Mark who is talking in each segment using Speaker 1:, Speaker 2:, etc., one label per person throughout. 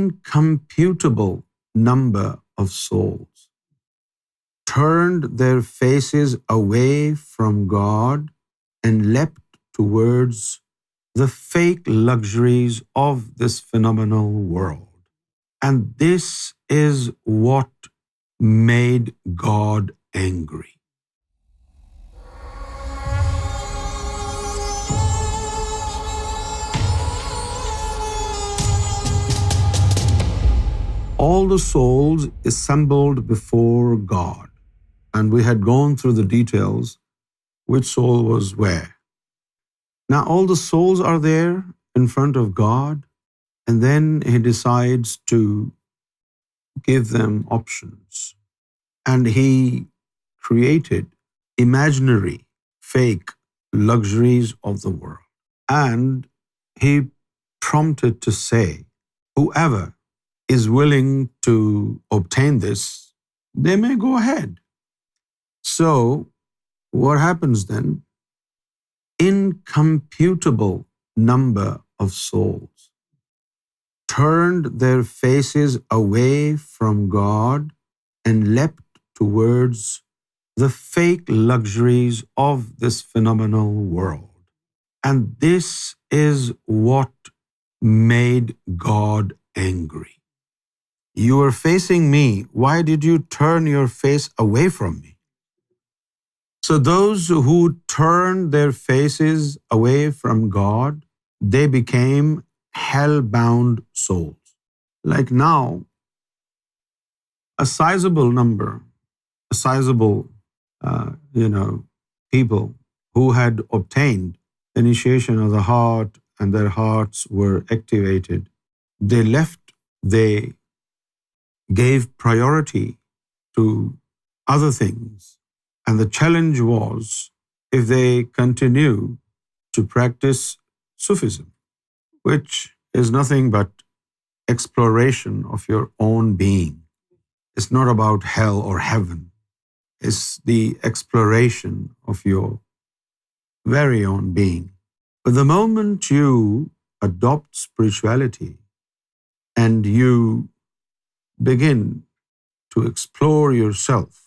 Speaker 1: incomputable number of souls turned their faces away from God and leapt towards the fake luxuries of this phenomenal world. And this is what made God angry. All the souls assembled before God, and we had gone through the details which soul was where. Now all the souls are there in front of God, and then He decides to give them options. And He created imaginary, fake luxuries of the world. And He prompted to say, whoever is willing to obtain this, they may go ahead. So, what happens then? Incomputable number of souls turned their faces away from God and leapt towards the fake luxuries of this phenomenal world. And this is what made God angry. You are facing me. Why did you turn your face away from me? So those who turned their faces away from God, they became hellbound souls. Like now, a sizable number, a sizable, people who had obtained initiation of the heart and their hearts were activated, they left, they gave priority to other things. And the challenge was, if they continue to practice Sufism, which is nothing but exploration of your own being. It's not about hell or heaven. It's the exploration of your very own being. But the moment you adopt spirituality and you begin to explore yourself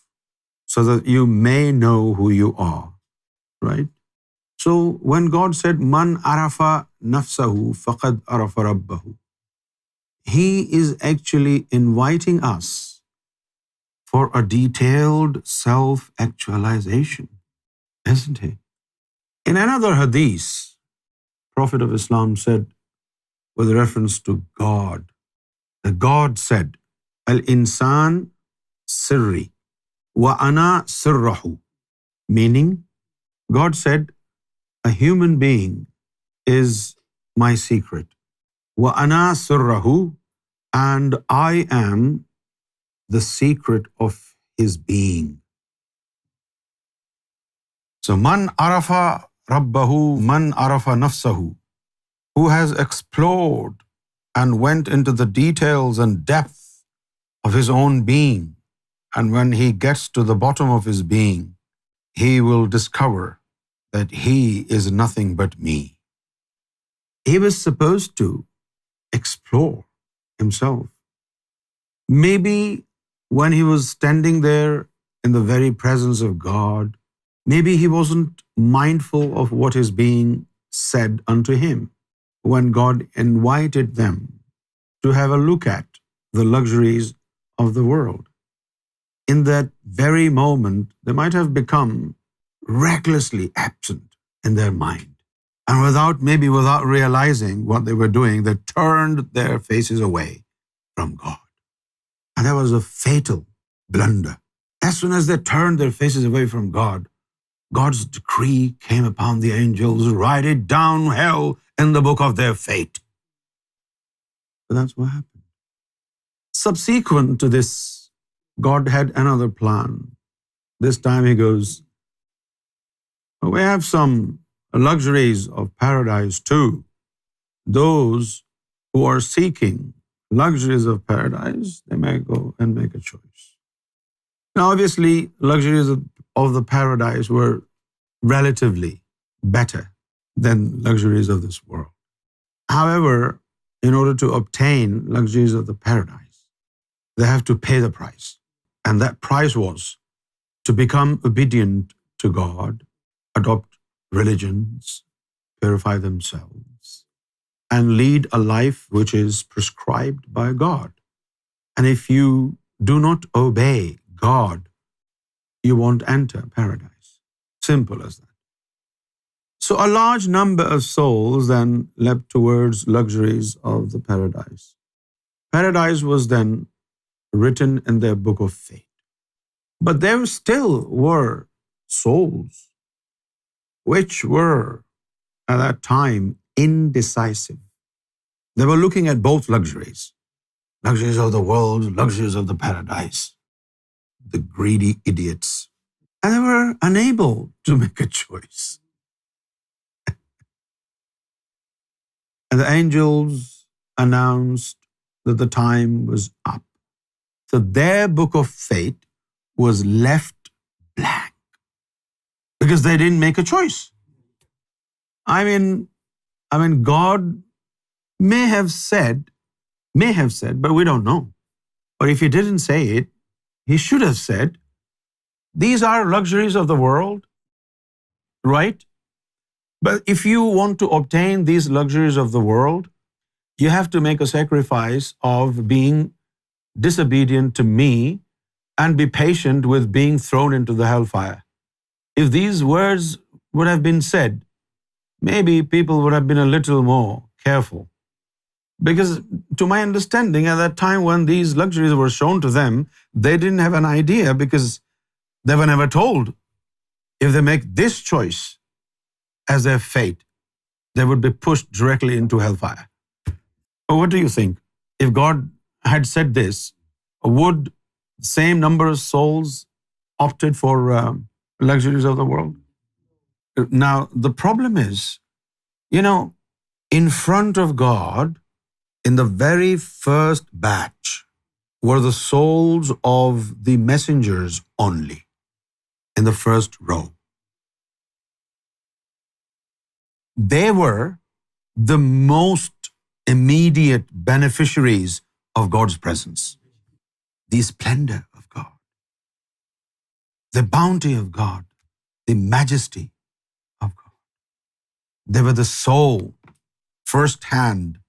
Speaker 1: so that you may know who you are, right? So when God said, Man arafa nafsahu faqad arafa rabbahu, He is actually inviting us for a detailed self-actualization, isn't He? In another hadith, Prophet of Islam said, with reference to God, that God said, Al-insan sirri wa ana sirrahu. Meaning, God said, a human being is my secret. Wa ana sirrahu, and I am the secret of his being. So, man arafa rabbahu, man arafa nafsahu, who has explored and went into the details and depth of his own being, and when he gets to the bottom of his being, he will discover that he is nothing but me. He was supposed to explore himself. Maybe when he was standing there in the very presence of God, maybe he wasn't mindful of what his being said unto him when God invited them to have a look at the luxuries of the world. In that very moment, they might have become recklessly absent in their mind. And without realizing what they were doing, they turned their faces away from God. And that was a fatal blunder. As soon as they turned their faces away from God, God's decree came upon the angels, write it down, hell, in the book of their fate. But that's what happened. Subsequent to this, God had another plan. This time He goes, we have some luxuries of paradise too. Those who are seeking luxuries of paradise, they may go and make a choice. Now, obviously, luxuries of the paradise were relatively better than luxuries of this world. However, in order to obtain luxuries of the paradise, they have to pay the price. And that price was to become obedient to God, adopt religions, purify themselves, and lead a life which is prescribed by God. And if you do not obey God, you won't enter paradise. Simple as that. So a large number of souls then leapt towards luxuries of the paradise. Paradise was then written in their book of fate. But there still were souls which were at that time indecisive. They were looking at both luxuries. Luxuries of the world, luxuries of the paradise. The greedy idiots. And they were unable to make a choice. And the angels announced that the time was up. So their book of fate was left blank because they didn't make a choice. I mean, God may have said, but we don't know. But if He didn't say it, He should have said, these are luxuries of the world, right? But if you want to obtain these luxuries of the world, you have to make a sacrifice of being disobedient to me and be patient with being thrown into the hellfire. If these words would have been said, maybe people would have been a little more careful. Because to my understanding, at that time when these luxuries were shown to them, they didn't have an idea because they were never told if they make this choice as their fate, they would be pushed directly into hellfire. But what do you think? If God had said this, would the same number of souls opted for luxuries of the world? Now, the problem is, in front of God, in the very first batch, were the souls of the messengers only, in the first row. They were the most immediate beneficiaries of God's presence. The splendor of God, the bounty of God, the majesty of God. They were the sole, first hand,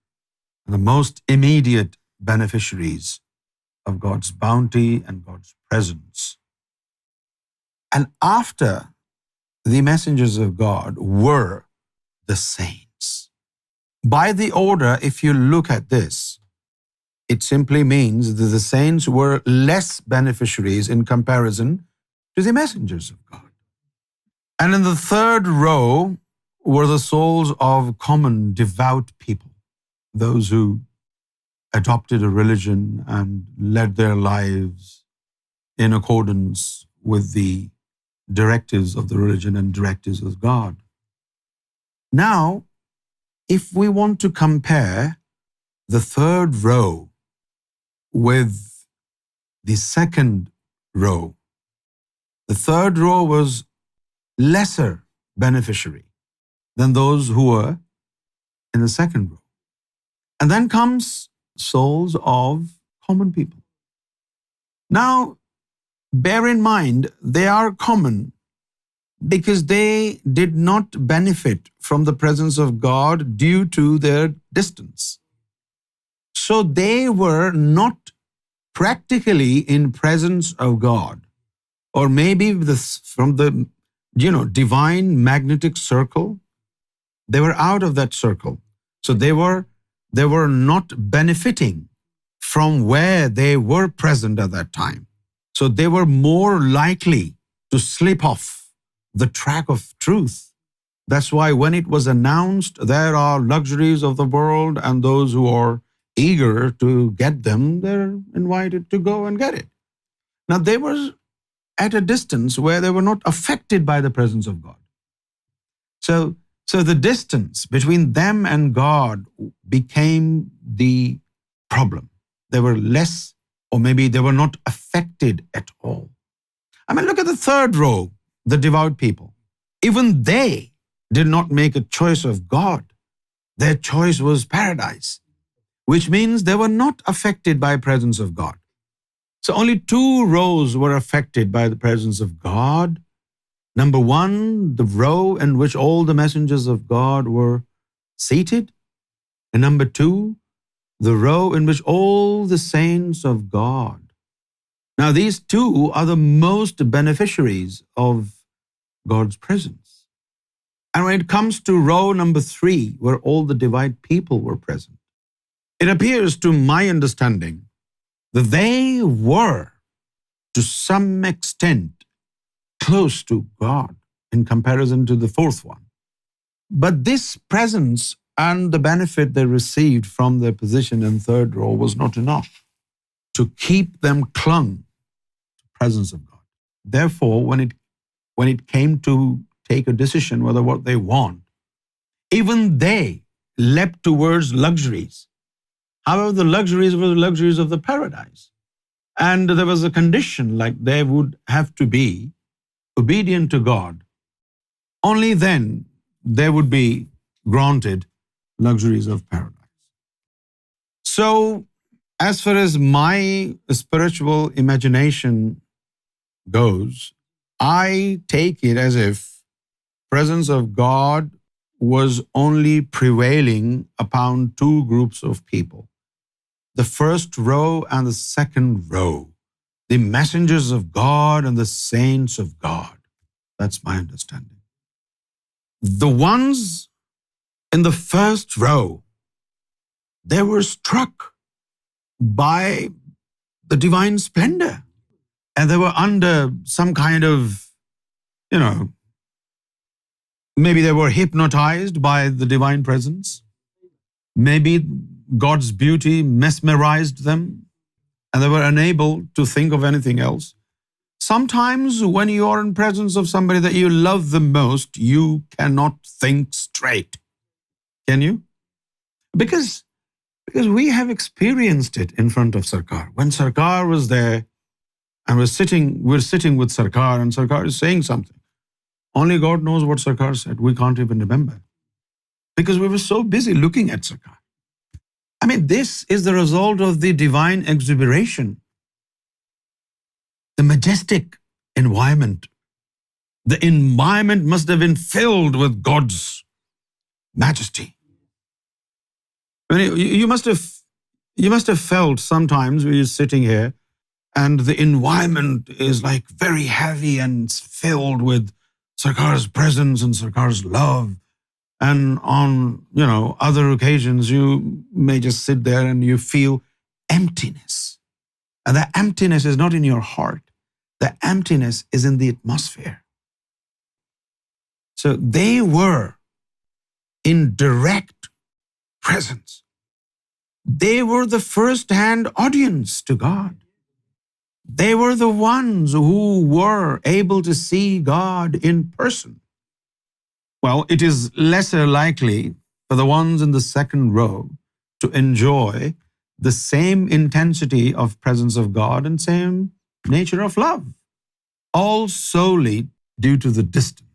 Speaker 1: and the most immediate beneficiaries of God's bounty and God's presence. And after the messengers of God were the saints. By the order, if you look at this, it simply means that the saints were less beneficiaries in comparison to the messengers of God. And in the third row were the souls of common devout people, those who adopted a religion and led their lives in accordance with the directives of the religion and directives of God. Now, if we want to compare the third row with the second row, the third row was lesser beneficiary than those who were in the second row. And then comes souls of common people. Now, bear in mind, they are common because they did not benefit from the presence of God due to their distance. So they were not practically in presence of God, or maybe from the divine magnetic circle, they were out of that circle. So they were not benefiting from where they were present at that time. So they were more likely to slip off the track of truth. That's why when it was announced there are luxuries of the world and those who are eager to get them, they're invited to go and get it. Now they were at a distance where they were not affected by the presence of God. So the distance between them and God became the problem. They were less, or maybe they were not affected at all. Look at the third row. The devout people, even they did not make a choice of God. Their choice was paradise. which means they were not affected by presence of God. So only 2 rows were affected by the presence of God. Number 1, the row in which all the messengers of God were seated. And number 2, the row in which all the saints of God. Now these 2 are the most beneficiaries of God's presence. And when it comes to row number 3, where all the divine people were present, it appears to my understanding that they were, to some extent, close to God in comparison to the 4th one. But this presence and the benefit they received from their position in 3rd row was not enough to keep them clung to the presence of God. Therefore, when it came to take a decision whether what they want, even they leapt towards luxuries. However, the luxuries were the luxuries of the paradise. And there was a condition, like they would have to be obedient to God. Only then they would be granted luxuries of paradise. So, as far as my spiritual imagination goes, I take it as if presence of God was only prevailing upon 2 groups of people. The 1st row and the 2nd row. The messengers of God and the saints of God. That's my understanding. The ones in the 1st row, they were struck by the divine splendor. And they were under some kind of, maybe they were hypnotized by the divine presence. Maybe God's beauty mesmerized them and they were unable to think of anything else. Sometimes when you are in presence of somebody that you love the most, you cannot think straight. Can you? Because we have experienced it in front of Sarkar. When Sarkar was there and we're sitting with Sarkar and Sarkar is saying something. Only God knows what Sarkar said. We can't even remember. Because we were so busy looking at Sarkar. I mean, this is the result of the divine exuberation. The majestic environment. The environment must have been filled with God's majesty. I mean, you must have felt sometimes when you're sitting here and the environment is like very heavy and filled with Sarkar's presence and Sarkar's love. And on, other occasions, you may just sit there and you feel emptiness. And the emptiness is not in your heart. The emptiness is in the atmosphere. So they were in direct presence. They were the first-hand audience to God. They were the ones who were able to see God in person. Well, it is lesser likely for the ones in the 2nd row to enjoy the same intensity of presence of God and same nature of love, all solely due to the distance.